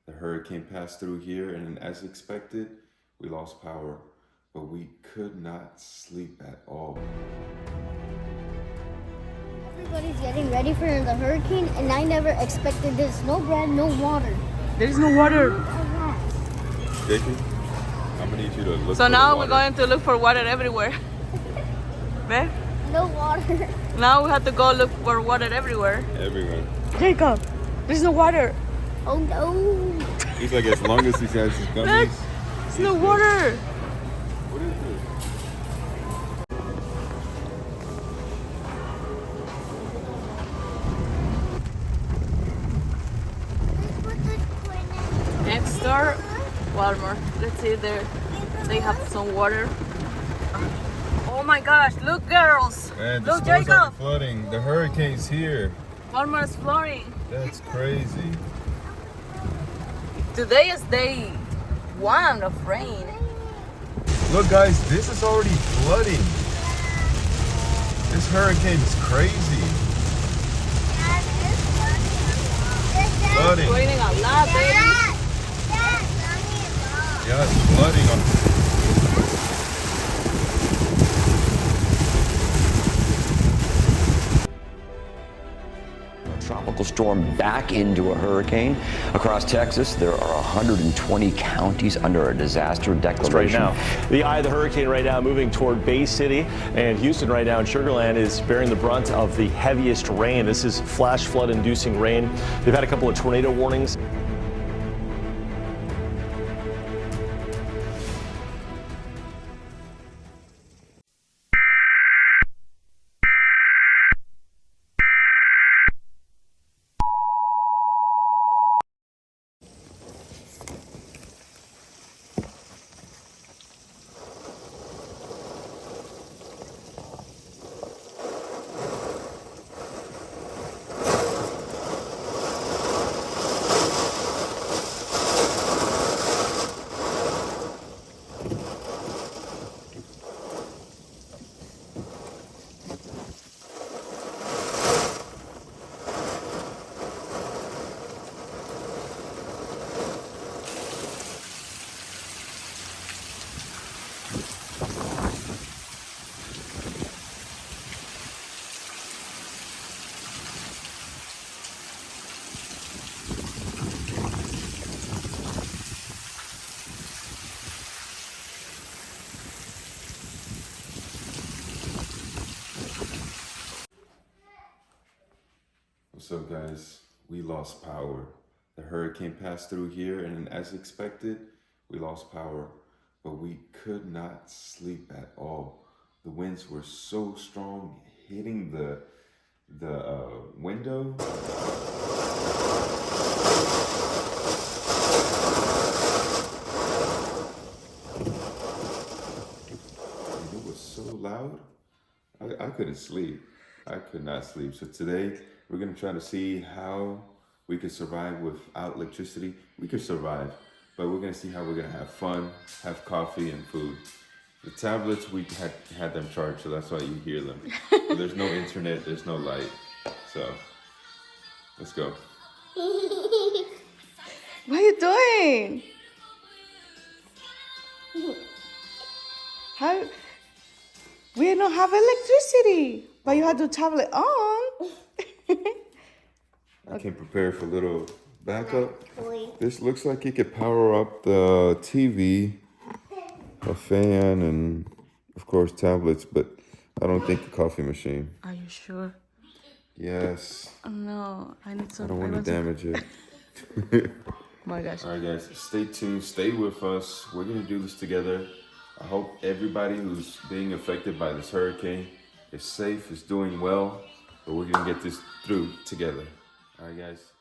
The hurricane passed through here, and as expected, we lost power, but we could not sleep at all. Everybody's getting ready for the hurricane, and I never expected this. No bread, no water. There's no water. Jakey, I'm gonna need you to look So for now the we're water. going to look for water everywhere. Babe? No water. Now we have to go look for water everywhere. Everywhere. Jacob, there's no water. Oh no. He's like, as long as he has his gummies. Look, there's no water. What is this? Next door, Walmart. Let's see if they have some water. Oh my gosh, look girls. Man, the Look stores are Jacob. flooding. The hurricane's here. Walmart's flooding. That's crazy. Today is day 1 of rain. Look, guys, this is already flooding. This hurricane is crazy. Flooding. Raining a lot, baby. Yeah, it's flooding on. Tropical storm back into a hurricane. Across Texas, there are 120 counties under a disaster declaration. Right now, the eye of the hurricane right now moving toward Bay City, and Houston right now in Sugar Land is bearing the brunt of the heaviest rain. This is flash flood inducing rain. They've had a couple of tornado warnings. What's up, guys? We lost power. The hurricane passed through here, and as expected, we lost power, but we could not sleep at all. The winds were so strong, hitting the window. And it was so loud, I couldn't sleep. I could not sleep. So today, we're gonna try to see how we could survive without electricity. We could survive, but we're gonna see how we're gonna have fun, have coffee and food. The tablets, we had them charged, so that's why you hear them. But there's no internet, there's no light. So, let's go. What are you doing? How? We don't have electricity, but you have the tablet on. I can prepare for a little backup. This looks like it could power up the TV, a fan, and of course tablets, but I don't think the coffee machine. Are you sure? Yes, Oh, no, I need some. I don't want to damage it. Oh my gosh. All right, guys, stay tuned, stay with us. We're gonna do this together. I hope everybody who's being affected by this hurricane is safe, is doing well, but we're gonna get this through together. All right, guys.